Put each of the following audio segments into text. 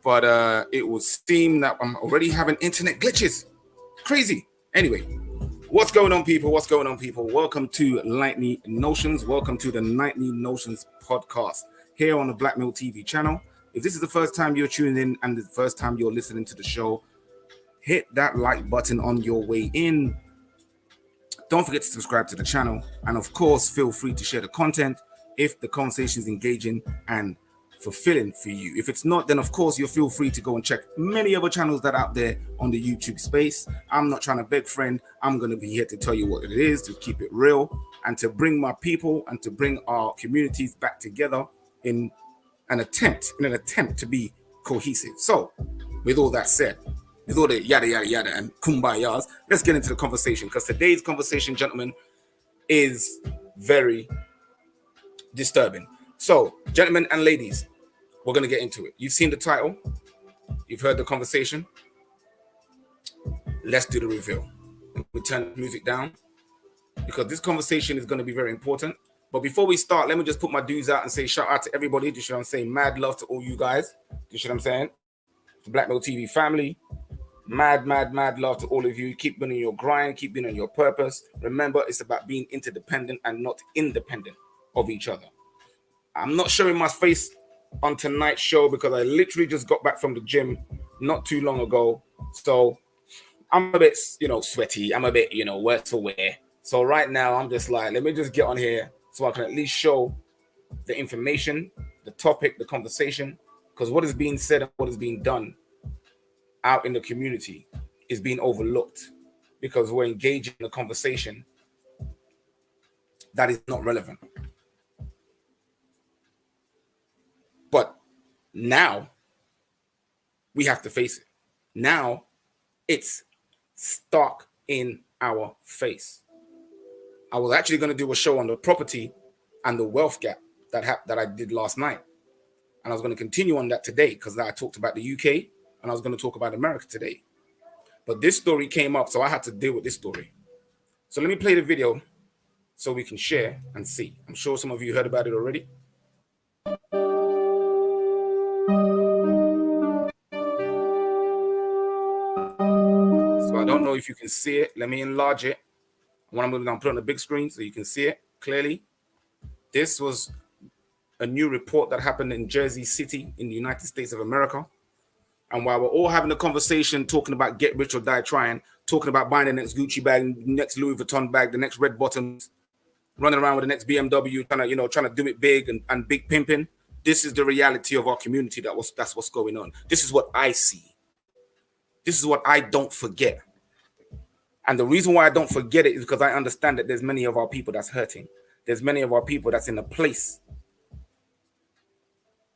but it would seem that I'm already having internet glitches. Crazy. Anyway, what's going on, people? What's going on, people? Welcome to Nightly Notions. Welcome to the Nightly Notions podcast here on the BLKMailTV channel. If this is the first time you're tuning in and the first time you're listening to the show, hit that like button on your way in. Don't forget to subscribe to the channel. And of course, feel free to share the content if the conversation is engaging and fulfilling for you. If it's not, then of course, you'll feel free to go and check many other channels that are out there on the YouTube space. I'm not trying to beg, friend. I'm going to be here to tell you what it is, to keep it real, and to bring my people and to bring our communities back together in an attempt to be cohesive. So, with all that said, with all the yada, yada, yada, and kumbayas, let's get into the conversation, because today's conversation, gentlemen, is very disturbing. So, gentlemen and ladies, we're going to get into it. You've seen the title. You've heard the conversation. Let's do the reveal. We turn the music down, because this conversation is going to be very important. But before we start, let me just put my dues out and say shout out to everybody. You should I'm saying mad love to all you guys. You should I'm saying the BLKMailTV family. Mad love to all of you. Keep being on your grind. Keep being on your purpose. Remember, it's about being interdependent and not independent of each other. I'm not showing my face on tonight's show because I literally just got back from the gym not too long ago. So I'm a bit, sweaty. I'm a bit, worse for wear. So right now I'm just like, let me just get on here so I can at least show the information, the topic, the conversation, because what is being said and what is being done out in the community is being overlooked because we're engaging in a conversation that is not relevant. But now we have to face it. Now it's stuck in our face. I was actually going to do a show on the property and the wealth gap that I did last night. And I was going to continue on that today because I talked about the UK and I was going to talk about America today. But this story came up, so I had to deal with this story. So let me play the video so we can share and see. I'm sure some of you heard about it already. So I don't know if you can see it. Let me enlarge it. What I'm going to put it on the big screen so you can see it clearly. This was a new report that happened in Jersey City in the United States of America. And while we're all having a conversation talking about get rich or die trying, talking about buying the next Gucci bag, next Louis Vuitton bag, the next red bottoms, running around with the next BMW, trying to do it big and big pimping, this is the reality of our community. That's what's going on. This is what I see. This is what I don't forget. And the reason why I don't forget it is because I understand that there's many of our people that's hurting. There's many of our people that's in a place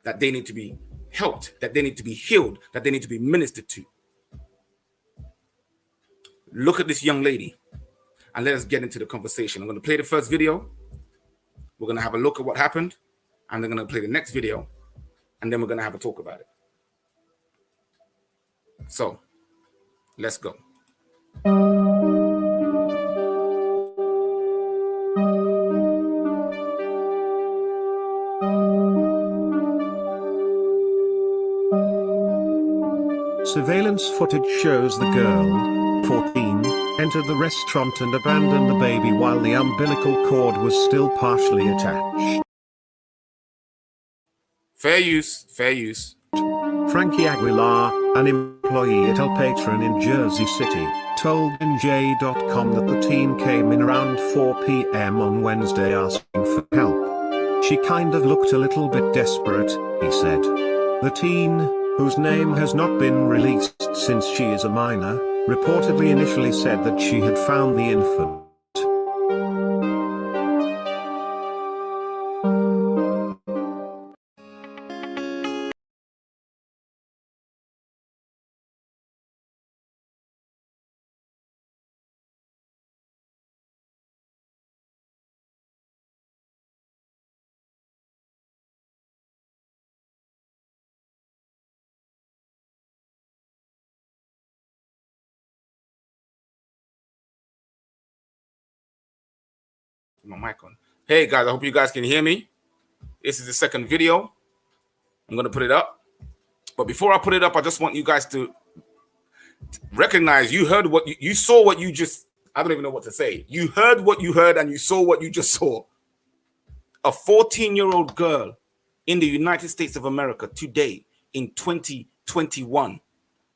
that they need to be helped, that they need to be healed, that they need to be ministered to. Look at this young lady and let us get into the conversation. I'm going to play the first video. We're going to have a look at what happened, and then going to play the next video, and then we're going to have a talk about it. So let's go. Surveillance footage shows the girl, 14, entered the restaurant and abandoned the baby while the umbilical cord was still partially attached. Fair use, fair use. Frankie Aguilar, an employee at El Patron in Jersey City, told NJ.com that the teen came in around 4 p.m. on Wednesday asking for help. She kind of looked a little bit desperate, he said. The teen, whose name has not been released since she is a minor, reportedly initially said that she had found the infant. My mic on. Hey guys, I hope you guys can hear me. This is the second video. I'm going to put it up. But before I put it up, I just want you guys to recognize you heard what you saw what you just, I don't even know what to say. You heard what you heard and you saw what you just saw. A 14-year-old girl in the United States of America today in 2021,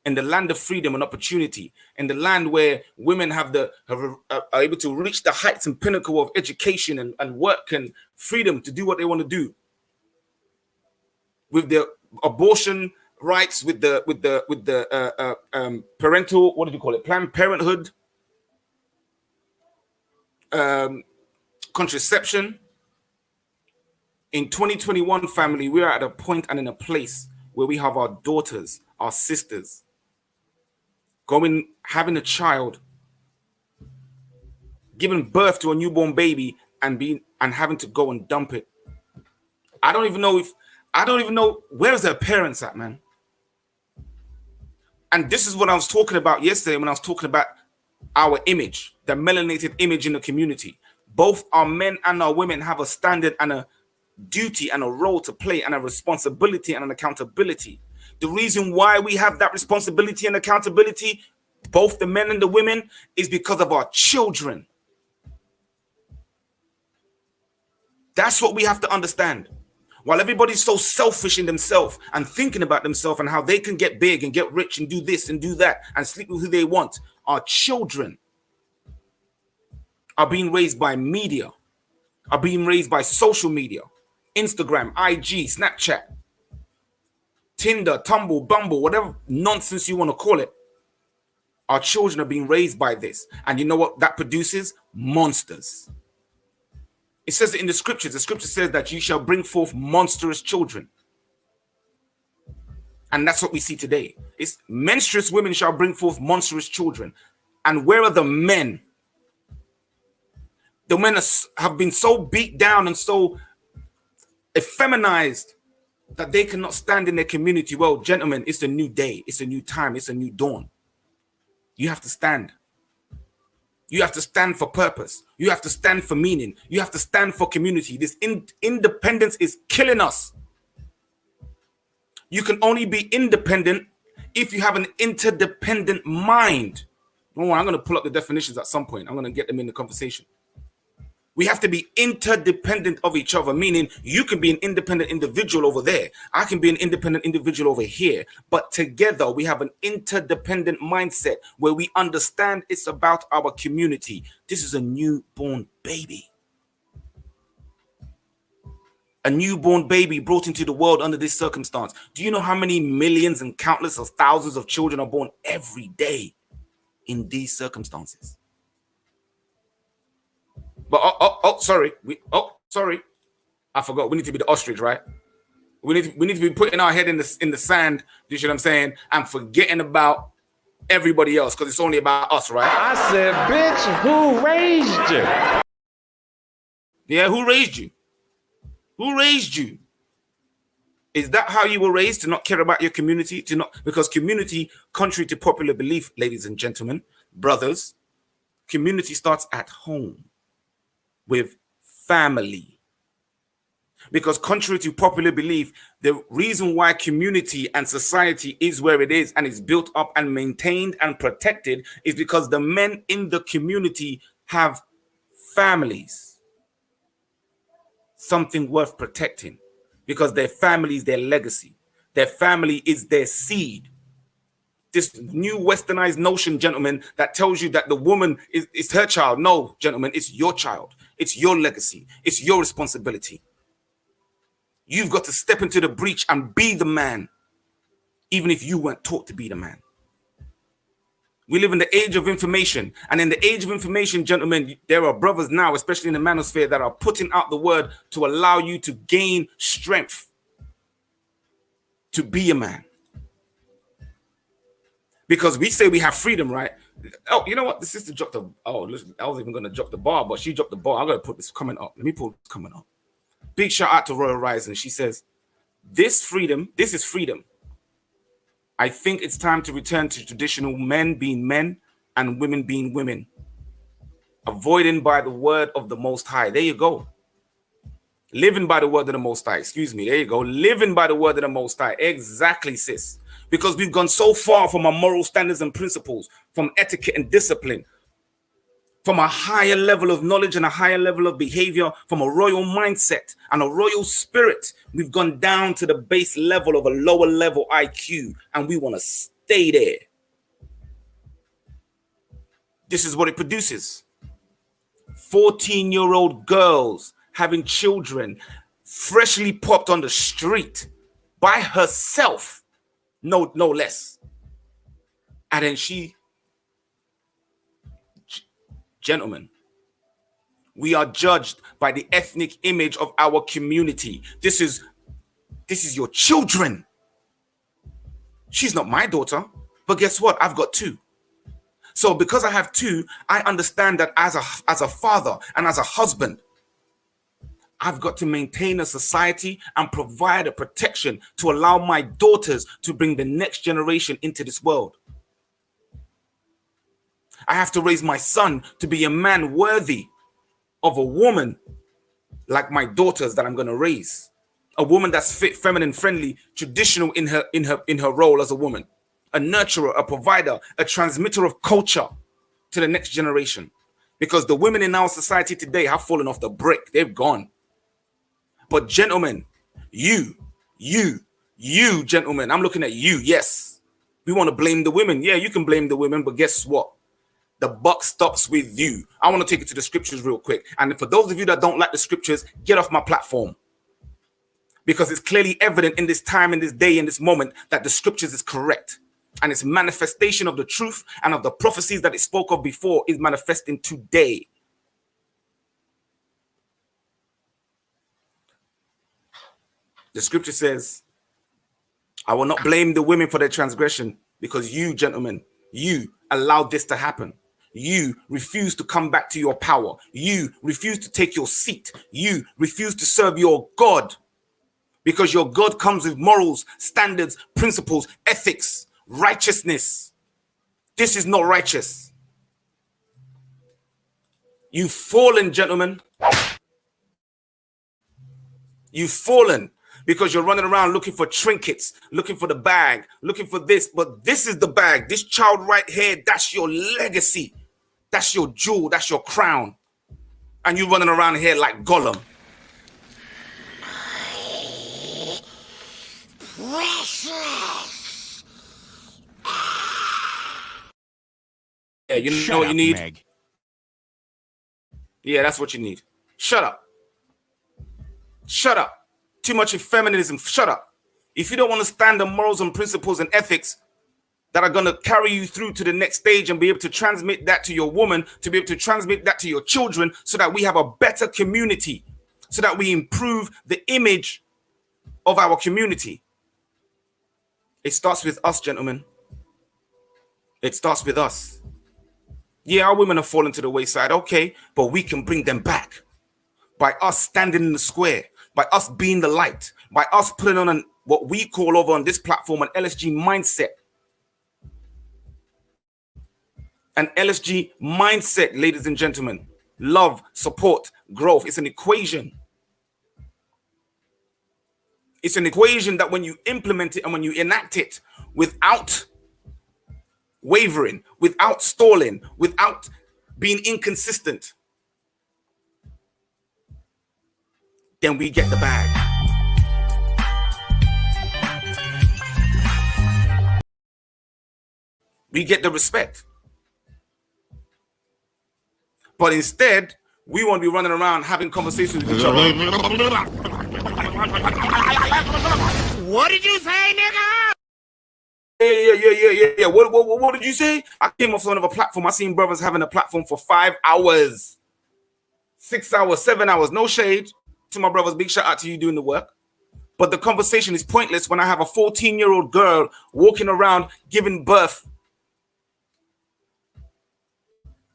in the land of freedom and opportunity, in the land where women are able to reach the heights and pinnacle of education and work and freedom to do what they want to do, with their abortion rights, with the parental, what did you call it, Planned Parenthood, contraception. In 2021, family, we are at a point and in a place where we have our daughters, our sisters, having a child, giving birth to a newborn baby and having to go and dump it. I don't even know where's their parents at, man. And this is what I was talking about yesterday when I was talking about our image, the melanated image in the community. Both our men and our women have a standard and a duty and a role to play and a responsibility and an accountability. The reason why we have that responsibility and accountability, both the men and the women, is because of our children. That's what we have to understand. While everybody's so selfish in themselves and thinking about themselves and how they can get big and get rich and do this and do that and sleep with who they want, our children are being raised by media, are being raised by social media, Instagram, IG, Snapchat, Tinder, Tumble, Bumble, whatever nonsense you want to call it. Our children are being raised by this. And you know what that produces? Monsters. It says it in the scriptures. The scripture says that you shall bring forth monstrous children. And that's what we see today. It's menstruous women shall bring forth monstrous children. And where are the men? The men have been so beat down and so effeminized that they cannot stand in their community. Well, gentlemen, it's a new day. It's a new time. It's a new dawn. You have to stand. You have to stand for purpose. You have to stand for meaning. You have to stand for community. This independence is killing us. You can only be independent if you have an interdependent mind. Oh, I'm going to pull up the definitions at some point. I'm going to get them in the conversation. We have to be interdependent of each other, meaning you can be an independent individual over there. I can be an independent individual over here. But together we have an interdependent mindset where we understand it's about our community. This is a newborn baby. A newborn baby brought into the world under this circumstance. Do you know how many millions and countless of thousands of children are born every day in these circumstances? But sorry, I forgot. We need to be the ostrich, right? We need to be putting our head in the sand. You see what I'm saying? And forgetting about everybody else because it's only about us, right? I said, bitch, who raised you? Yeah, who raised you? Who raised you? Is that how you were raised, to not care about your community? Because community, contrary to popular belief, ladies and gentlemen, brothers, community starts at home. With family. Because contrary to popular belief, the reason why community and society is where it is and is built up and maintained and protected is because the men in the community have families. Something worth protecting. Because their family is their legacy. Their family is their seed. This new westernized notion, gentlemen, that tells you that the woman is her child. No, gentlemen, it's your child. It's your legacy. It's your responsibility. You've got to step into the breach and be the man, even if you weren't taught to be the man. We live in the age of information. And in the age of information, gentlemen, there are brothers now, especially in the manosphere, that are putting out the word to allow you to gain strength to be a man. Because we say we have freedom, right? Oh, you know what? The sister dropped a... Oh, listen, I was even going to drop the bar, but she dropped the bar. I'm going to put this comment up. Let me pull this comment up. Big shout out to Royal Rising. She says, this is freedom. I think it's time to return to traditional men being men and women being women. Avoiding by the word of the Most High. There you go. Living by the word of the Most High. Excuse me. There you go. Living by the word of the Most High. Exactly, sis. Because we've gone so far from our moral standards and principles, from etiquette and discipline, from a higher level of knowledge and a higher level of behavior, from a royal mindset and a royal spirit. We've gone down to the base level of a lower level IQ, and we want to stay there. This is what it produces. 14-year-old girls having children, freshly popped on the street by herself, no less. And then gentlemen, we are judged by the ethnic image of our community. This is your children. She's not my daughter, but guess what? I've got two. So because I have two, I understand that as a father and as a husband, I've got to maintain a society and provide a protection to allow my daughters to bring the next generation into this world. I have to raise my son to be a man worthy of a woman like my daughters that I'm going to raise. A woman that's fit, feminine, friendly, traditional in her role as a woman. A nurturer, a provider, a transmitter of culture to the next generation. Because the women in our society today have fallen off the brick. They've gone. But gentlemen, you, gentlemen, I'm looking at you. Yes, we want to blame the women. Yeah, you can blame the women, but guess what? The buck stops with you. I want to take it to the scriptures real quick. And for those of you that don't like the scriptures, get off my platform. Because it's clearly evident in this time, in this day, in this moment, that the scriptures is correct. And its manifestation of the truth and of the prophecies that it spoke of before is manifesting today. The scripture says, I will not blame the women for their transgression because you, gentlemen, you allowed this to happen. You refuse to come back to your power. You refuse to take your seat. You refuse to serve your God because your God comes with morals, standards, principles, ethics, righteousness. This is not righteous. You've fallen, gentlemen. You've fallen because you're running around looking for trinkets, looking for the bag, looking for this. But this is the bag. This child right here, that's your legacy. That's your jewel. That's your crown. And you're running around here like Gollum. Precious. Yeah, you know what you need? Meg. Yeah, that's what you need. Shut up. Shut up. Too much of feminism. Shut up. If you don't understand the morals and principles and ethics that are going to carry you through to the next stage and be able to transmit that to your woman, to be able to transmit that to your children so that we have a better community, so that we improve the image of our community. It starts with us, gentlemen. It starts with us. Yeah, our women have fallen to the wayside. Okay, but we can bring them back by us standing in the square, by us being the light, by us putting on what we call over on this platform an LSG mindset. An LSG mindset, ladies and gentlemen. Love, support, growth. It's an equation. It's an equation that when you implement it and when you enact it without wavering, without stalling, without being inconsistent, then we get the bag. We get the respect. But instead, we want to be running around having conversations with each other. What did you say, nigga? Yeah. What did you say? I came off one of a platform. I seen brothers having a platform for 5 hours, 6 hours, 7 hours. No shade to my brothers. Big shout out to you doing the work. But the conversation is pointless when I have a 14-year-old girl walking around giving birth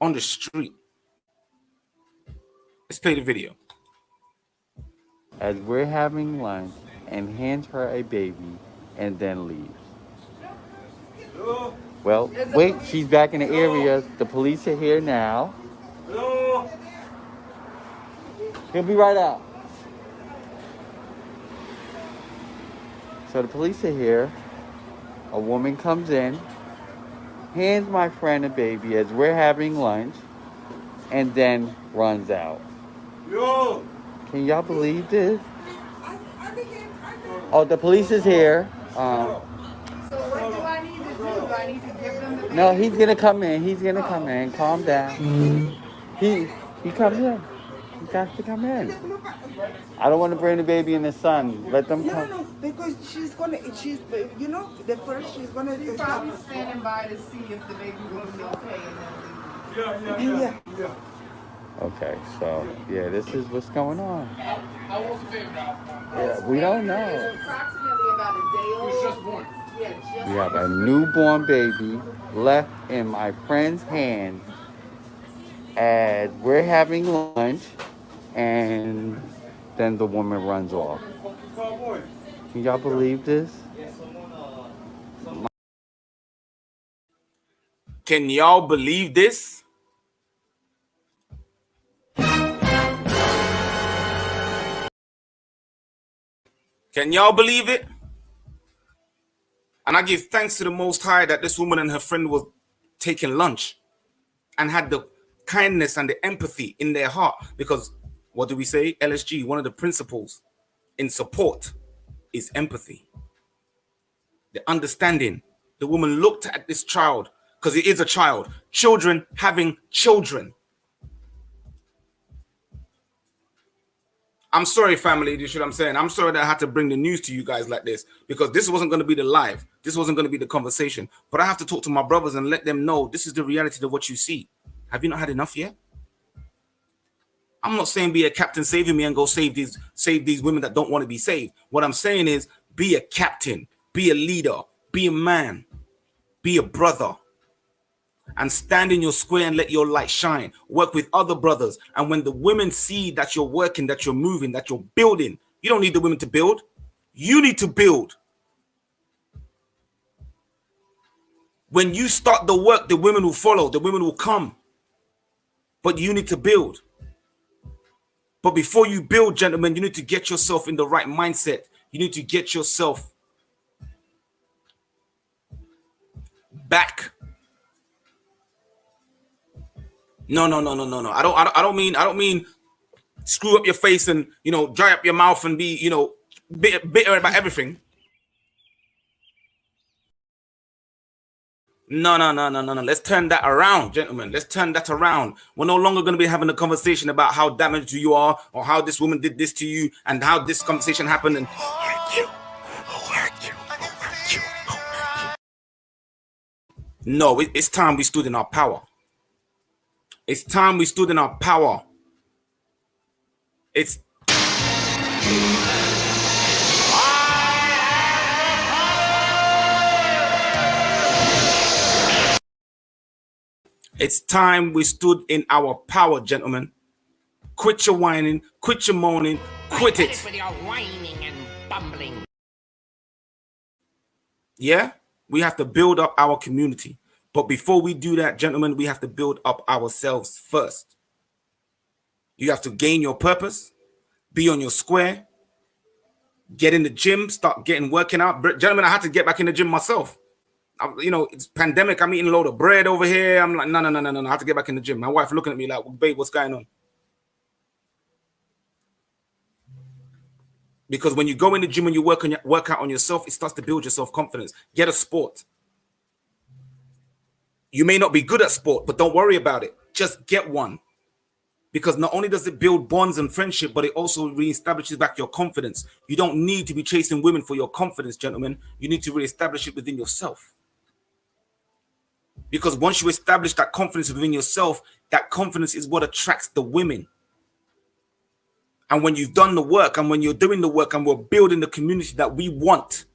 on the street. Let's play the video. As we're having lunch and hands her a baby and then leaves. Hello? Well, wait, she's back in the area. The police are here now. Hello? He'll be right out. So the police are here. A woman comes in, hands my friend a baby as we're having lunch, and then runs out. Yo! Can y'all believe this? Oh, the police is here. So what do I need to do? Do I need to give them the baby? No, he's gonna come in. He's gonna come in. Calm down. He comes in. He has to come in. I don't want to bring the baby in the sun. Let them come. No, because the first she's gonna. She's probably standing by to see if the baby will be okay and then Yeah. Okay, so yeah, this is what's going on. How old is the baby? Yeah, we don't know. it's approximately about a day old. He's just born. Yeah, just We have a newborn baby left in my friend's hand as we're having lunch, and then the woman runs off. Can y'all believe this? Can y'all believe this? Can y'all believe it? And I give thanks to the Most High that this woman and her friend was taking lunch and had the kindness and the empathy in their heart. Because what do we say? LSG, one of the principles in support is empathy. The understanding. The woman looked at this child, because it is a child. Children having children. I'm sorry, family. You see what I'm saying? I'm sorry that I had to bring the news to you guys like this, because this wasn't going to be the live. This wasn't going to be the conversation. But I have to talk to my brothers and let them know this is the reality of what you see. Have you not had enough yet? I'm not saying be a captain saving me and go save these women that don't want to be saved. What I'm saying is be a captain, be a leader, be a man, be a brother. And stand in your square and let your light shine. Work with other brothers. And when the women see that you're working, that you're moving, that you're building, you don't need the women to build. You need to build. When you start the work, the women will follow. The women will come. But you need to build. But before you build, gentlemen, you need to get yourself in the right mindset. You need to get yourself back. No. I don't mean screw up your face and dry up your mouth and be bitter about everything. No. Let's turn that around, gentlemen. Let's turn that around. We're no longer going to be having a conversation about how damaged you are or how this woman did this to you and how this conversation happened and who hurt you. No, it's time we stood in our power. It's time we stood in our power. It's time we stood in our power, gentlemen. Quit your whining, quit your moaning, quit it. With your whining and bumbling. Yeah, we have to build up our community. But before we do that, gentlemen, we have to build up ourselves first. You have to gain your purpose, be on your square, get in the gym, start working out. Gentlemen, I had to get back in the gym myself. It's pandemic. I'm eating a load of bread over here. I'm like, no. I have to get back in the gym. My wife looking at me like, babe, what's going on? Because when you go in the gym and you work out on yourself, it starts to build your self-confidence. Get a sport. You may not be good at sport, but don't worry about it. Just get one. Because not only does it build bonds and friendship, but it also reestablishes back your confidence. You don't need to be chasing women for your confidence, gentlemen. You need to reestablish it within yourself. Because once you establish that confidence within yourself, that confidence is what attracts the women. And when you've done the work and when you're doing the work and we're building the community that we want,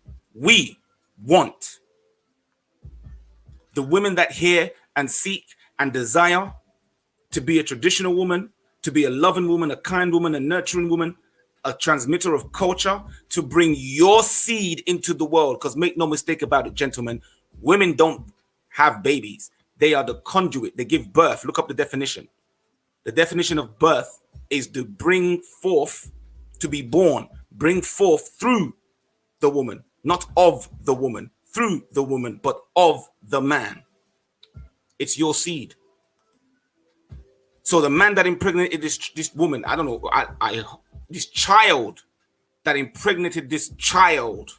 the women that hear and seek and desire to be a traditional woman, to be a loving woman, a kind woman, a nurturing woman, a transmitter of culture, to bring your seed into the world. Because make no mistake about it, gentlemen, women don't have babies. They are the conduit. They give birth. Look up the definition. The definition of birth is to bring forth, to be born, bring forth through the woman. not of the woman, through the woman, but of the man. It's your seed. So the man that impregnated this woman, I don't know, this child that impregnated this child,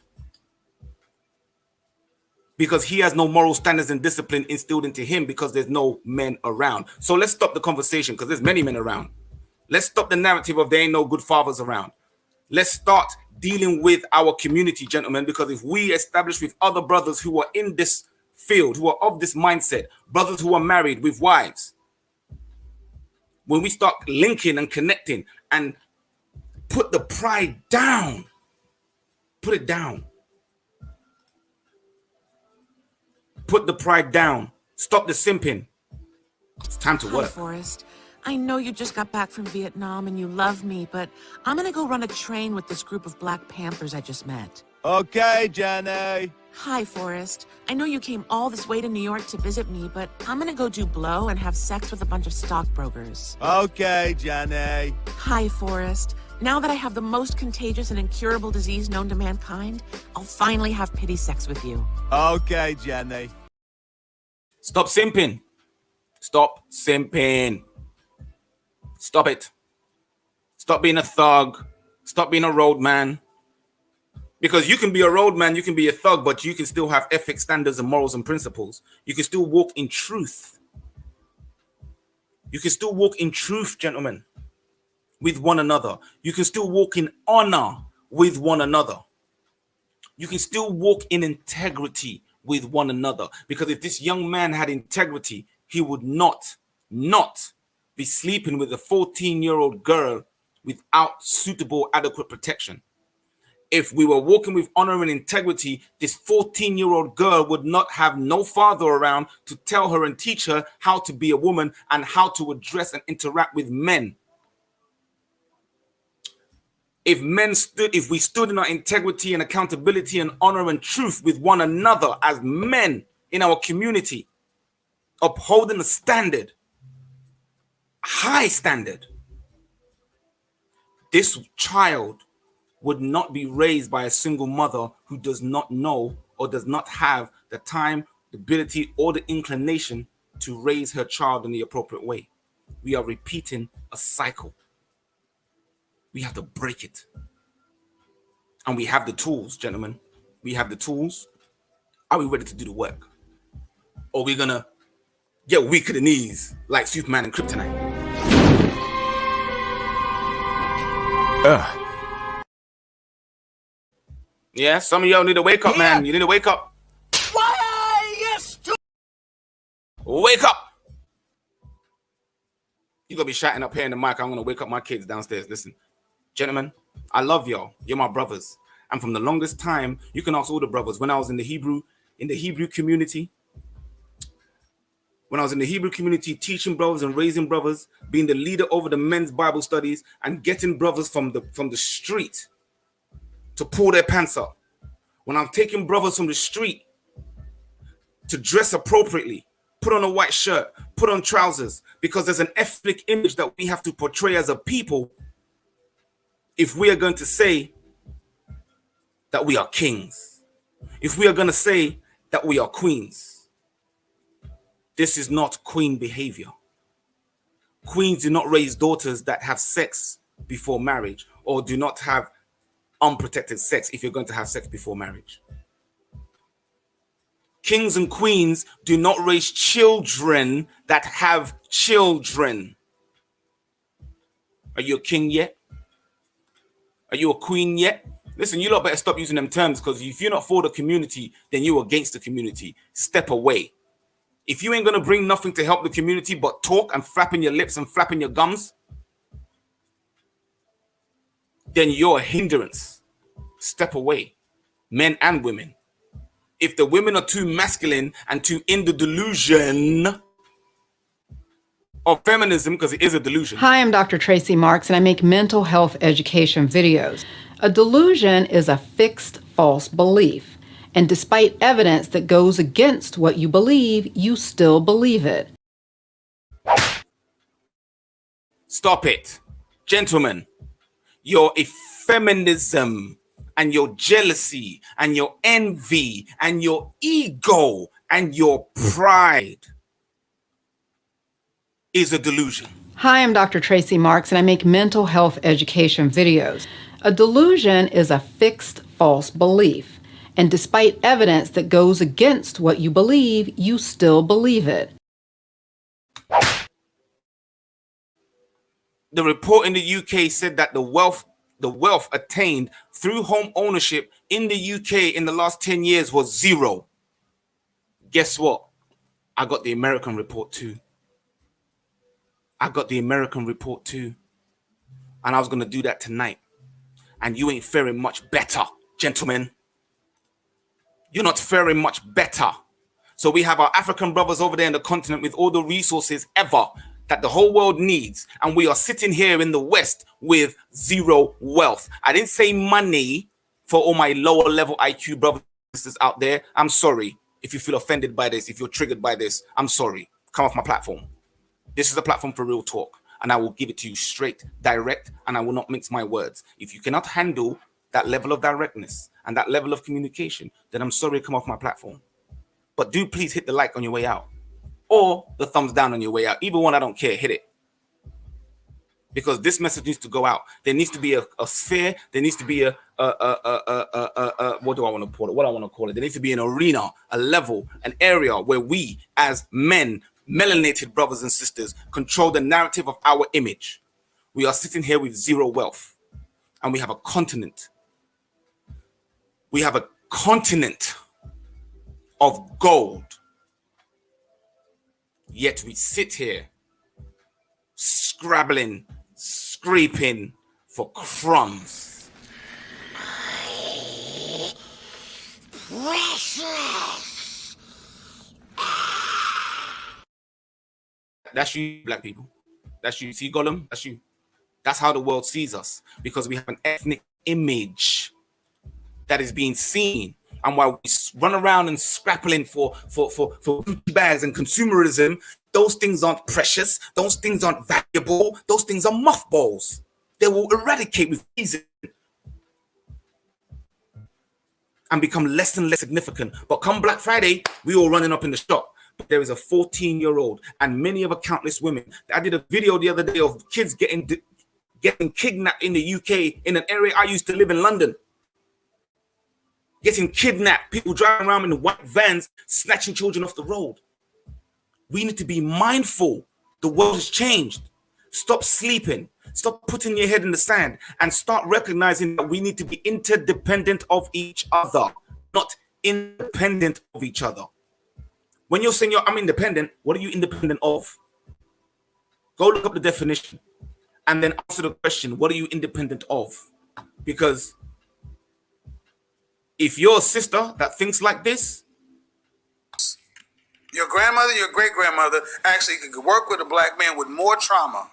because he has no moral standards and discipline instilled into him because there's no men around. So let's stop the conversation because there's many men around. Let's stop the narrative of there ain't no good fathers around. Let's start dealing with our community, gentlemen, because if we establish with other brothers who are in this field, who are of this mindset, brothers who are married with wives, when we start linking and connecting and put the pride down, put it down. Put the pride down. Stop the simping. It's time to Hi, work. Forrest. I know you just got back from Vietnam and you love me, but I'm gonna go run a train with this group of Black Panthers I just met. Okay, Jenny. Hi, Forrest. I know you came all this way to New York to visit me, but I'm gonna go do blow and have sex with a bunch of stockbrokers. Okay, Jenny. Hi, Forrest. Now that I have the most contagious and incurable disease known to mankind, I'll finally have pity sex with you. Okay, Jenny. Stop simping. Stop simping. Stop it. Stop being a thug. Stop being a road man. Because you can be a road man, you can be a thug, but you can still have ethics, standards, and morals and principles. You can still walk in truth. You can still walk in truth, gentlemen, with one another. You can still walk in honor with one another. You can still walk in integrity with one another. Because if this young man had integrity, he would not be sleeping with a 14-year-old girl without suitable, adequate protection. If we were walking with honor and integrity, this 14-year-old girl would not have no father around to tell her and teach her how to be a woman and how to address and interact with men. If we stood in our integrity and accountability and honor and truth with one another as men in our community, upholding a standard, high standard, this child would not be raised by a single mother who does not know or does not have the time, the ability, or the inclination to raise her child in the appropriate way. We are repeating a cycle. We have to break it. And we have the tools, gentlemen. We have the tools. Are we ready to do the work? Or are we gonna get weak at the knees like Superman and Kryptonite? Yeah, some of y'all need to wake up, man. You need to wake up. Why are you stupid? Wake up. You're going to be shouting up here in the mic. I'm going to wake up my kids downstairs. Listen, gentlemen, I love y'all. You're my brothers. And from the longest time, you can ask all the brothers. When I was in the Hebrew community, teaching brothers and raising brothers, being the leader over the men's Bible studies and getting brothers from the street to pull their pants up. When I'm taking brothers from the street to dress appropriately, put on a white shirt, put on trousers, because there's an ethnic image that we have to portray as a people if we are going to say that we are kings, if we are going to say that we are queens. This is not queen behavior. Queens do not raise daughters that have sex before marriage or do not have unprotected sex if you're going to have sex before marriage. Kings and queens do not raise children that have children. Are you a king yet? Are you a queen yet? Listen, you lot better stop using them terms, because if you're not for the community, then you're against the community. Step away. If you ain't going to bring nothing to help the community but talk and flapping your lips and flapping your gums, then you're a hindrance. Step away, men and women. If the women are too masculine and too in the delusion of feminism, because it is a delusion. Hi, I'm Dr. Tracy Marks, and I make mental health education videos. A delusion is a fixed false belief. And despite evidence that goes against what you believe, you still believe it. Stop it. Gentlemen, your effeminism and your jealousy and your envy and your ego and your pride is a delusion. Hi, I'm Dr. Tracy Marks, and I make mental health education videos. A delusion is a fixed false belief, and despite evidence that goes against what you believe, you still believe it. The report in the UK said that the wealth attained through home ownership in the UK in the last 10 years was zero. Guess what? I got the American report too. And I was going to do that tonight. And you ain't faring much better, gentlemen. You're not faring much better. So we have our African brothers over there in the continent with all the resources ever that the whole world needs. And we are sitting here in the West with zero wealth. I didn't say money for all my lower level IQ brothers and sisters out there. I'm sorry if you feel offended by this, if you're triggered by this. I'm sorry. Come off my platform. This is a platform for real talk, and I will give it to you straight, direct, and I will not mince my words. If you cannot handle that level of directness and that level of communication, then I'm sorry, come off my platform. But do please hit the like on your way out or the thumbs down on your way out. Either one, I don't care. Hit it. Because this message needs to go out. There needs to be a sphere. There needs to be what do I want to call it? What I want to call it? There needs to be an arena, a level, an area where we as men, melanated brothers and sisters, control the narrative of our image. We are sitting here with zero wealth, and we have a continent. We have a continent of gold. Yet we sit here scrabbling, scraping for crumbs. Precious. That's you, black people. That's you. See, Gollum? That's you. That's how the world sees us, because we have an ethnic image that is being seen. And while we run around and scrappling for bags and consumerism, those things aren't precious. Those things aren't valuable. Those things are mothballs. They will eradicate with reason and become less and less significant. But come Black Friday, we all running up in the shop. But there is a 14-year-old and many other countless women. I did a video the other day of kids getting kidnapped in the UK in an area I used to live in, London. Getting kidnapped, people driving around in white vans, snatching children off the road. We need to be mindful. The world has changed. Stop sleeping. Stop putting your head in the sand and start recognizing that we need to be interdependent of each other, not independent of each other. When you're saying I'm independent, what are you independent of? Go look up the definition and then answer the question, what are you independent of? Because if you're a sister that thinks like this, your grandmother, your great-grandmother actually could work with a black man with more trauma.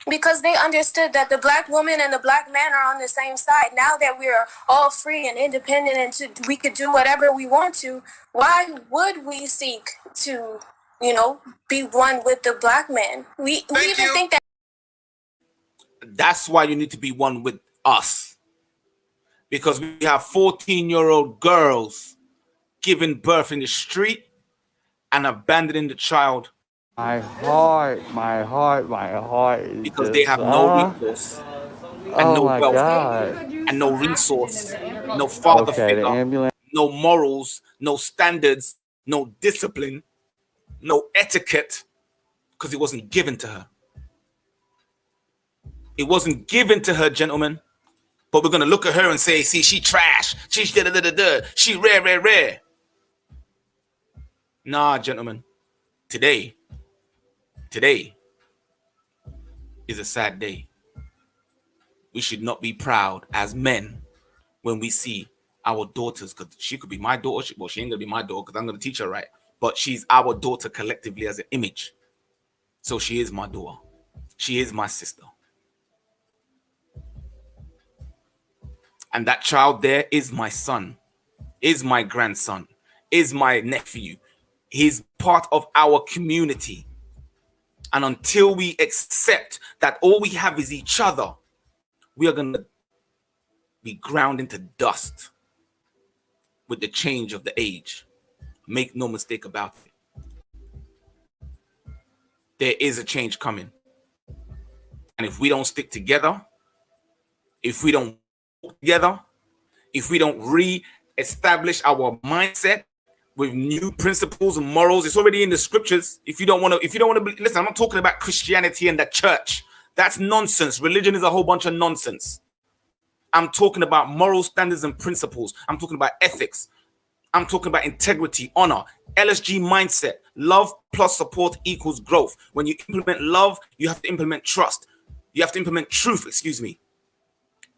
Because they understood that the black woman and the black man are on the same side. Now that we're all free and independent and we could do whatever we want to, why would we seek to, be one with the black man? We even think that. That's why you need to be one with us. Because we have 14-year-old girls giving birth in the street and abandoning the child. My heart. Because they have no recourse and no wealth and no resource, no father figure, no morals, no standards, no discipline, no etiquette, because it wasn't given to her. It wasn't given to her, gentlemen. But we're going to look at her and say, see, she trash. She's da-da-da-da-da. She rare. Nah, gentlemen. Today is a sad day. We should not be proud as men when we see our daughters, because she could be my daughter. Well, she ain't going to be my daughter because I'm going to teach her right. But she's our daughter collectively as an image. So she is my daughter. She is my sister. And that child there is my son, is my grandson, is my nephew. He's part of our community. And until we accept that all we have is each other, we are going to be ground into dust with the change of the age. Make no mistake about it. There is a change coming. And if we don't stick together, if we don't work together, if we don't re-establish our mindset with new principles and morals, it's already in the scriptures. If you don't want to listen, I'm not talking about Christianity and the church. That's nonsense. Religion is a whole bunch of nonsense. I'm talking about moral standards and principles. I'm talking about ethics. I'm talking about integrity, honor, LSG mindset. Love plus support equals growth. When you implement love, you have to implement trust. You have to implement truth,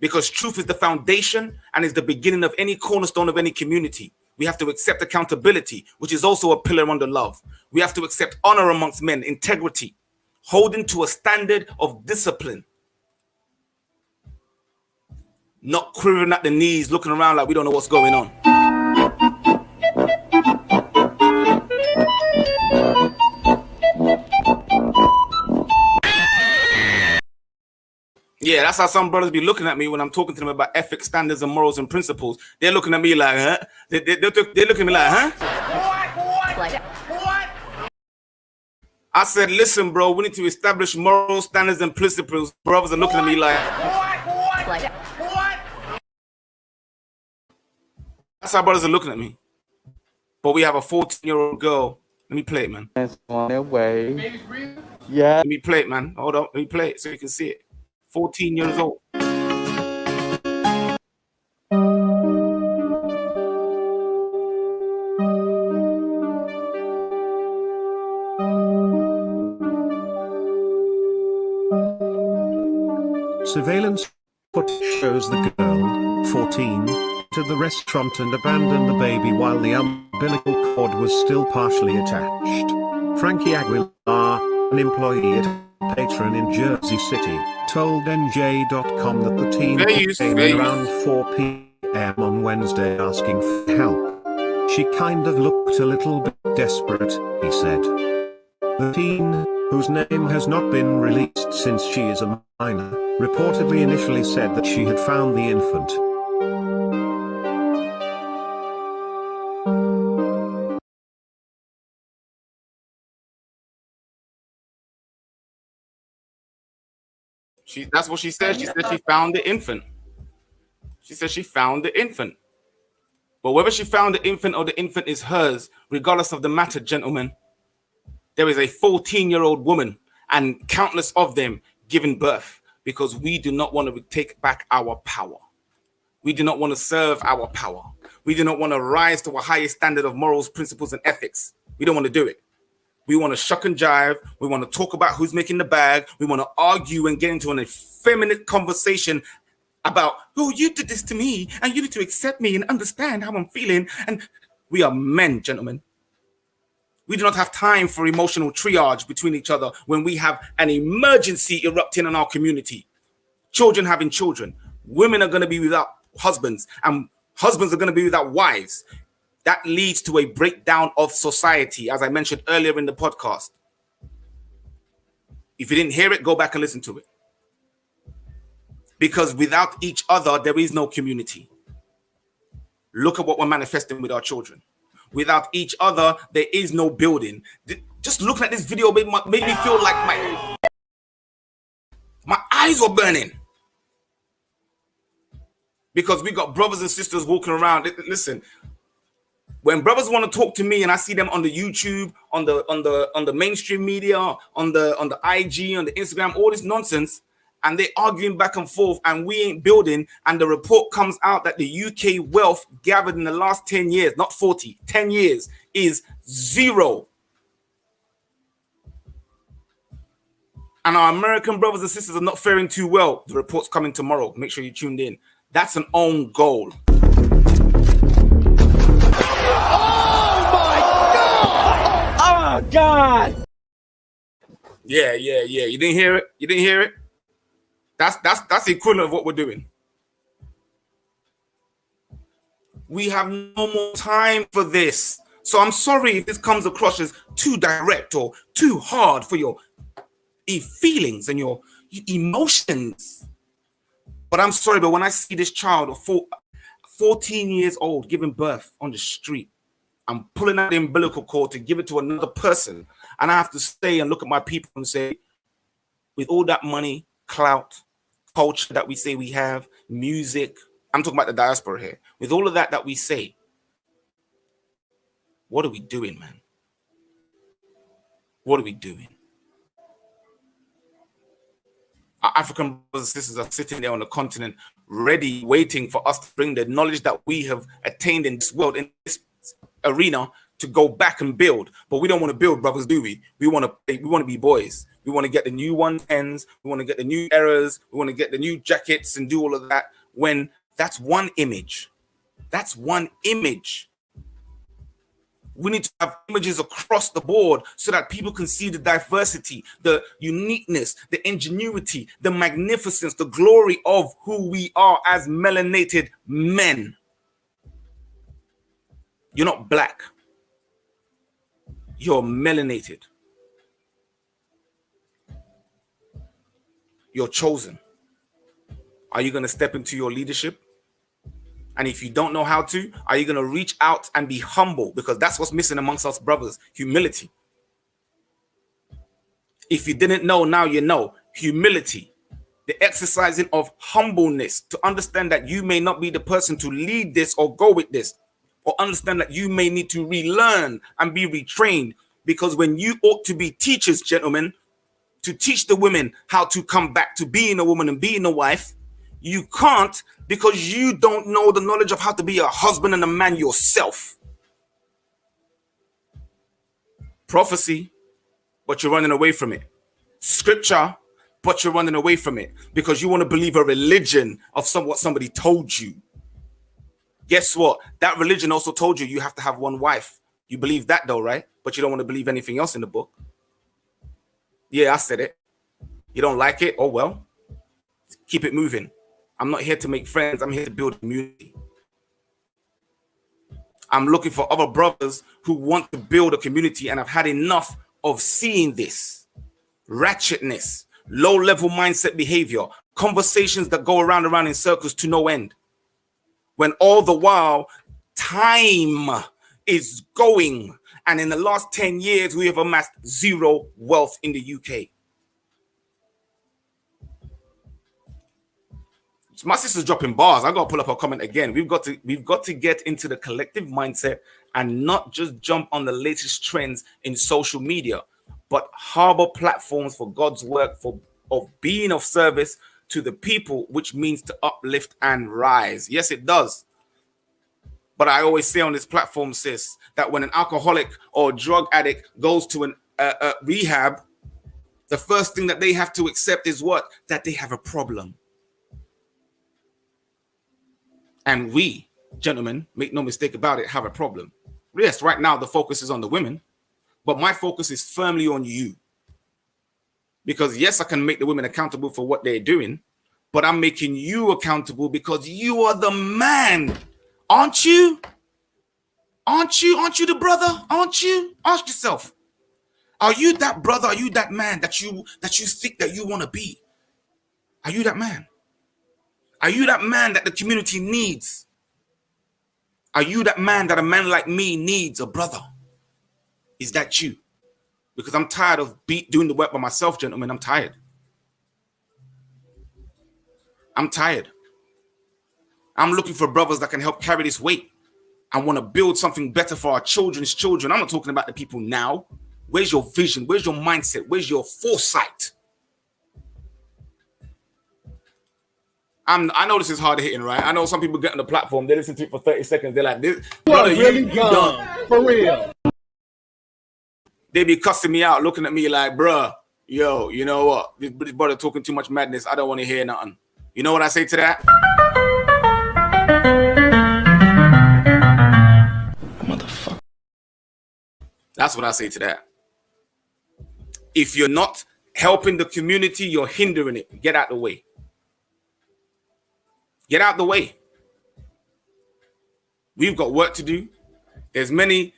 because truth is the foundation and is the beginning of any cornerstone of any community. We have to accept accountability, which is also a pillar under love. We have to accept honor amongst men, integrity, holding to a standard of discipline. Not quivering at the knees, looking around like we don't know what's going on. Yeah, that's how some brothers be looking at me when I'm talking to them about ethics, standards, and morals and principles. They're looking at me like, huh? They're looking at me like, huh? What? I said, listen, bro, we need to establish moral standards and principles. Brothers are looking at me like, what? That's how brothers are looking at me. But we have a 14-year-old girl. Let me play it, man. It's on their way. Yeah. Let me play it, man. Hold on. Let me play it so you can see it. 14 years old. Surveillance footage shows the girl, 14, to the restaurant and abandoned the baby while the umbilical cord was still partially attached. Frankie Aguilar, an employee at a patron in Jersey City, told NJ.com that the teen came in around 4 p.m. on Wednesday asking for help. She kind of looked a little bit desperate, he said. The teen, whose name has not been released since she is a minor, reportedly initially said that she had found the infant. That's what she said. She said she found the infant. She said she found the infant. But whether she found the infant or the infant is hers, regardless of the matter, gentlemen, there is a 14-year-old woman and countless of them giving birth because we do not want to take back our power. We do not want to serve our power. We do not want to rise to a higher standard of morals, principles, and ethics. We don't want to do it. We want to shuck and jive. We want to talk about who's making the bag. We want to argue and get into an effeminate conversation about, oh, you did this to me, and you need to accept me and understand how I'm feeling. And we are men, gentlemen. We do not have time for emotional triage between each other when we have an emergency erupting in our community. Children having children. Women are going to be without husbands, and husbands are going to be without wives. That leads to a breakdown of society, as I mentioned earlier in the podcast. If you didn't hear it, go back and listen to it. Because without each other, there is no community. Look at what we're manifesting with our children. Without each other, there is no building. Just looking at this video made me feel like my eyes were burning. Because we got brothers and sisters walking around. Listen, when brothers want to talk to me and I see them on the YouTube, on the mainstream media, on the IG, on the Instagram, all this nonsense, and they're arguing back and forth and we ain't building, and the report comes out that the UK wealth gathered in the last 10 years, not 40, 10 years, is zero. And our American brothers and sisters are not faring too well. The report's coming tomorrow. Make sure you tuned in. That's an own goal. Oh God! Yeah. You didn't hear it? That's the equivalent of what we're doing. We have no more time for this. So I'm sorry if this comes across as too direct or too hard for your feelings and your emotions. But I'm sorry, but when I see this child of 14 years old giving birth on the street, I'm pulling out the umbilical cord to give it to another person, and I have to stay and look at my people and say, with all that money, clout, culture that we say we have, music, I'm talking about the diaspora here, with all of that we say, what are we doing, man? What are we doing? Our African brothers and sisters are sitting there on the continent, ready, waiting for us to bring the knowledge that we have attained in this world, in this arena, to go back and build. But we don't want to build, brothers, do we? We want to be boys. We want to get the new 110s. We want to get the new errors. We want to get the new jackets and do all of that. When that's one image. That's one image. We need to have images across the board so that people can see the diversity, the uniqueness, the ingenuity, the magnificence, the glory of who we are as melanated men. You're not black. You're melanated. You're chosen. Are you going to step into your leadership? And if you don't know how to, are you going to reach out and be humble? Because that's what's missing amongst us brothers, humility. If you didn't know, now you know. Humility, the exercising of humbleness, to understand that you may not be the person to lead this or go with this, or understand that you may need to relearn and be retrained. Because when you ought to be teachers, gentlemen, to teach the women how to come back to being a woman and being a wife, you can't, because you don't know the knowledge of how to be a husband and a man yourself. Prophecy, but you're running away from it. Scripture, but you're running away from it because you want to believe a religion of what somebody told you. Guess what? That religion also told you have to have one wife. You believe that though, right? But you don't want to believe anything else in the book. Yeah, I said it. You don't like it? Oh, well, keep it moving. I'm not here to make friends. I'm here to build a community. I'm looking for other brothers who want to build a community, and I've had enough of seeing this ratchetness, low-level mindset behavior, conversations that go around in circles to no end. When all the while, time is going, and in the last 10 years, we have amassed zero wealth in the UK. My sister's dropping bars. I gotta pull up her comment again. We've got to get into the collective mindset and not just jump on the latest trends in social media, but harbor platforms for God's work, of being of service to the people, which means to uplift and rise. Yes, it does. But I always say on this platform, sis, that when an alcoholic or drug addict goes to a rehab, the first thing that they have to accept is what? That they have a problem. And we, gentlemen, make no mistake about it, have a problem. Yes, right now the focus is on the women, but my focus is firmly on you. Because yes, I can make the women accountable for what they're doing, but I'm making you accountable because you are the man. Aren't you? Aren't you? Aren't you the brother? Aren't you? Ask yourself. Are you that brother? Are you that man that you think that you want to be? Are you that man? Are you that man that the community needs? Are you that man that a man like me needs, a brother? Is that you? Because I'm tired of doing the work by myself, gentlemen. I'm tired. I'm tired. I'm looking for brothers that can help carry this weight. I want to build something better for our children's children. I'm not talking about the people now. Where's your vision? Where's your mindset? Where's your foresight? I know this is hard hitting, right? I know some people get on the platform, they listen to it for 30 seconds. They're like, "This brother, you done for real." They be cussing me out, looking at me like, bruh, yo, you know what? This brother talking too much madness. I don't want to hear nothing. You know what I say to that? Motherfucker. That's what I say to that. If you're not helping the community, you're hindering it. Get out the way. Get out the way. We've got work to do. There's plenty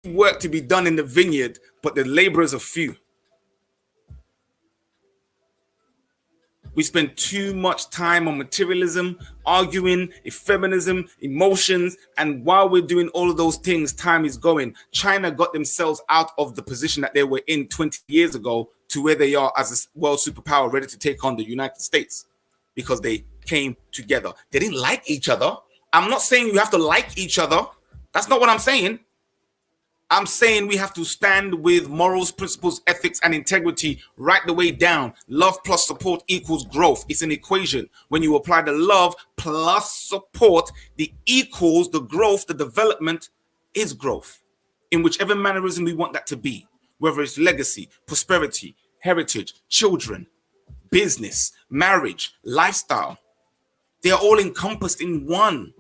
of work to be done in the vineyard, but the laborers are few. We spend too much time on materialism, arguing, feminism, emotions, and while we're doing all of those things, time is going. China got themselves out of the position that they were in 20 years ago to where they are as a world superpower ready to take on the United States because they came together. They didn't like each other. I'm not saying you have to like each other. That's not what I'm saying. I'm saying we have to stand with morals, principles, ethics, and integrity right the way down. Love plus support equals growth. It's an equation. When you apply the love plus support, the equals the growth, the development is growth. In whichever mannerism we want that to be, whether it's legacy, prosperity, heritage, children, business, marriage, lifestyle, they are all encompassed in one.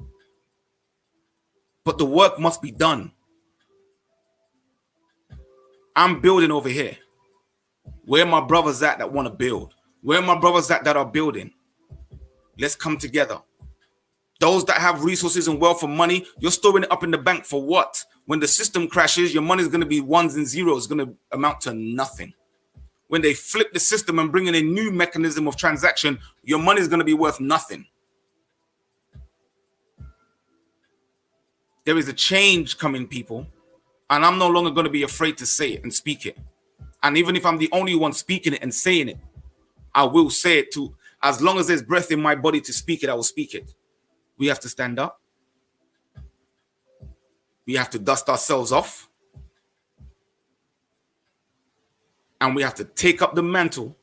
But the work must be done. I'm building over here. Where are my brothers at that want to build? Where are my brothers at that are building? Let's come together. Those that have resources and wealth and money, you're storing it up in the bank for what? When the system crashes, your money is going to be ones and zeros. It's going to amount to nothing. When they flip the system and bring in a new mechanism of transaction, your money is going to be worth nothing. There is a change coming, people. And I'm no longer going to be afraid to say it and speak it. And even if I'm the only one speaking it and saying it, I will say it too. As long as there's breath in my body to speak it, I will speak it. We have to stand up. We have to dust ourselves off. And we have to take up the mantle.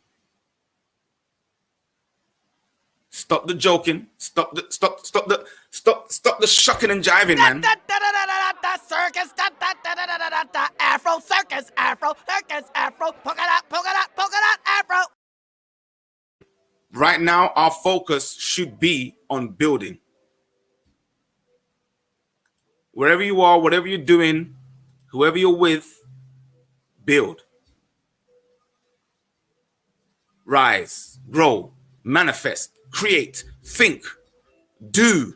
Stop the joking. Stop the shucking and jiving, man. Circus, Afro circus, Afro circus, Afro polka dot, Afro. Right now, our focus should be on building. Wherever you are, whatever you're doing, whoever you're with, build. Rise, grow, manifest, create, think, do.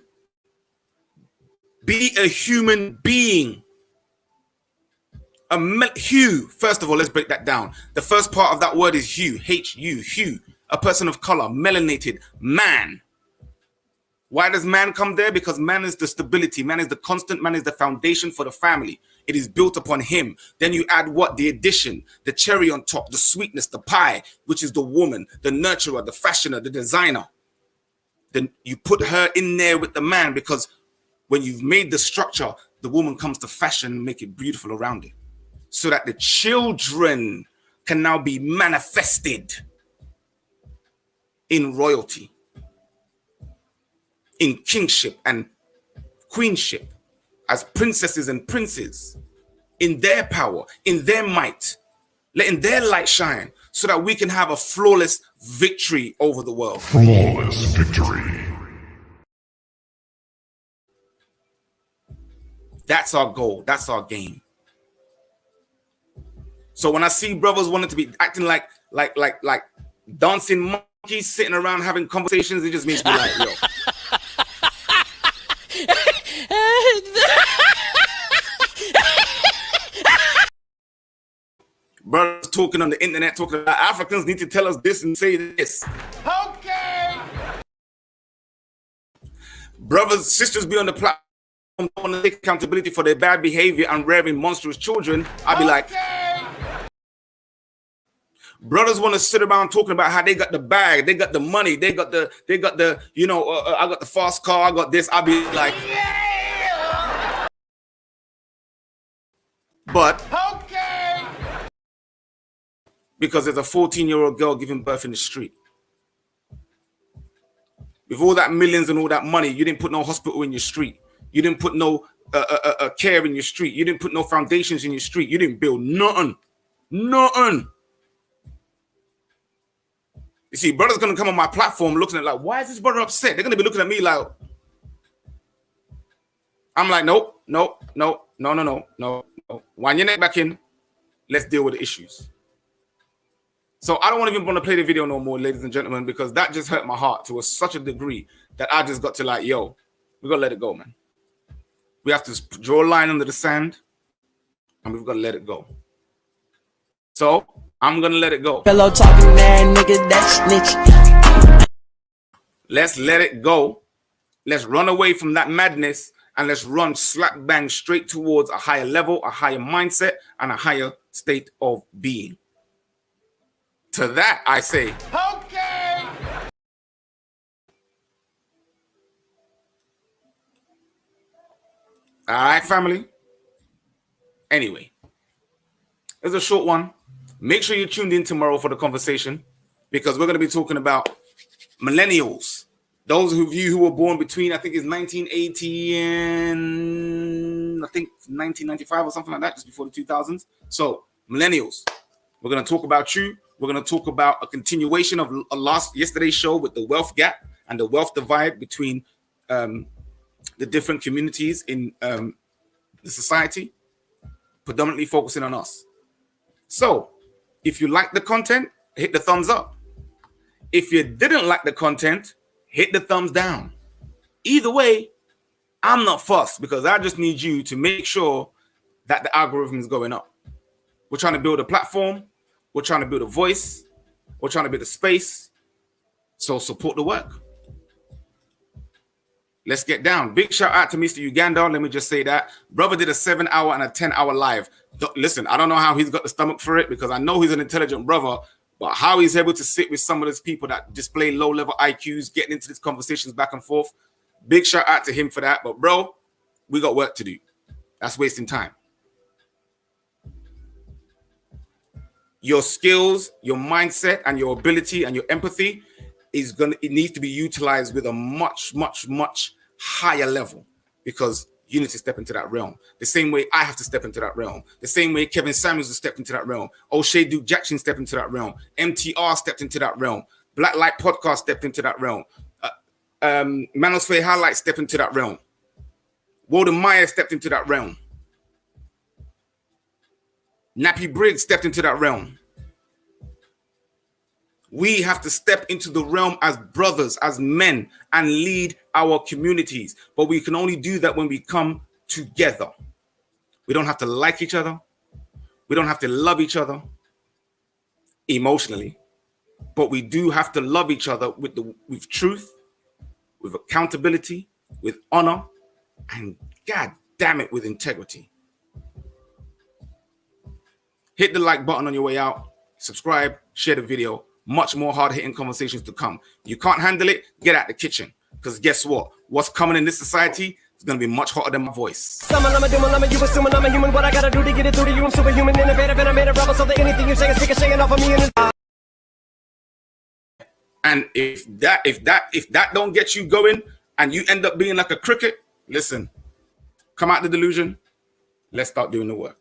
Be a human being. Hue. First of all, let's break that down. The first part of that word is hue. H-U, hue. A person of color, melanated, man. Why does man come there? Because man is the stability. Man is the constant. Man is the foundation for the family. It is built upon him. Then you add what? The addition, the cherry on top, the sweetness, the pie, which is the woman, the nurturer, the fashioner, the designer. Then you put her in there with the man because when you've made the structure, the woman comes to fashion and make it beautiful around it. So that the children can now be manifested in royalty, in kingship and queenship, as princesses and princes, in their power, in their might, letting their light shine so that we can have a flawless victory over the world. Flawless victory. That's our goal. That's our game. So when I see brothers wanting to be acting like dancing monkeys, sitting around having conversations, it just makes me like, yo. Brothers talking on the internet, talking about Africans need to tell us this and say this. Okay. Brothers, sisters be on the platform, don't want to take accountability for their bad behavior and rearing monstrous children. I'll be like, brothers want to sit around talking about how they got the bag, they got the money, they got the, you know, I got the fast car, I got this. I'll be like, but because there's a 14-year-old girl giving birth in the street. With all that millions and all that money, you didn't put no hospital in your street. You didn't put no care in your street. You didn't put no foundations in your street. You didn't build nothing. Nothing. You see, brothers going to come on my platform looking at like, why is this brother upset? They're going to be looking at me like, I'm like, nope. Wind your neck back in. Let's deal with the issues. So I don't even want to play the video no more, ladies and gentlemen, because that just hurt my heart to such a degree that I just got to like, yo, we got to let it go, man. We have to draw a line under the sand and we've got to let it go. So I'm going to let it go. Hello, talking there, nigga, that snitch. Let's let it go. Let's run away from that madness and let's run slap bang straight towards a higher level, a higher mindset, and a higher state of being. To that, I say, Okay. all right, family. Anyway, it's a short one. Make sure you're tuned in tomorrow for the conversation because we're going to be talking about millennials. Those of you who were born between, I think it's 1980 and I think 1995 or something like that, just before the 2000s. So, millennials, we're going to talk about you. We're going to talk about a continuation of yesterday's show with the wealth gap and the wealth divide between the different communities in the society, predominantly focusing on us. So, if you like the content, hit the thumbs up. If you didn't like the content, hit the thumbs down. Either way, I'm not fussed because I just need you to make sure that the algorithm is going up. We're trying to build a platform. We're trying to build a voice. We're trying to build a space. So support the work. Let's get down. Big shout out to Mr. Uganda. Let me just say that. Brother did a 7-hour and a 10-hour live. Listen, I don't know how he's got the stomach for it because I know he's an intelligent brother, but how he's able to sit with some of those people that display low-level IQs, getting into these conversations back and forth. Big shout out to him for that. But bro, we got work to do. That's wasting time. Your skills, your mindset, and your ability and your empathy it needs to be utilized with a much, much, much higher level because you need to step into that realm. The same way I have to step into that realm. The same way Kevin Samuels has stepped into that realm. O'Shea Duke Jackson stepped into that realm. MTR stepped into that realm. Black Light Podcast stepped into that realm. Manosphere Highlight stepped into that realm. Walden Meyer stepped into that realm. Nappy Briggs stepped into that realm. We have to step into the realm as brothers, as men, and lead our communities. But we can only do that when we come together. We don't have to like each other. We don't have to love each other emotionally. But we do have to love each other with truth, with accountability, with honor, and God damn it, with integrity. Hit the like button on your way out. Subscribe, share the video. Much more hard-hitting conversations to come. You can't handle it, get out the kitchen. Because guess what? What's coming in this society is going to be much hotter than my voice. You assuming I'm a human. What I gotta do to get it through to you? I'm superhuman, innovative, and I made a rubber so that anything you say is ricocheting off of me. And if that don't get you going and you end up being like a cricket, listen, come out the delusion. Let's start doing the work.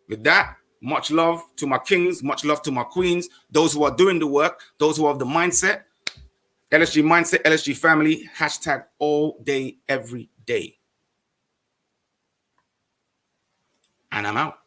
With that, much love to my kings, much love to my queens, those who are doing the work, those who have the mindset. LSGMindset, LSG family, hashtag all day, every day. And I'm out.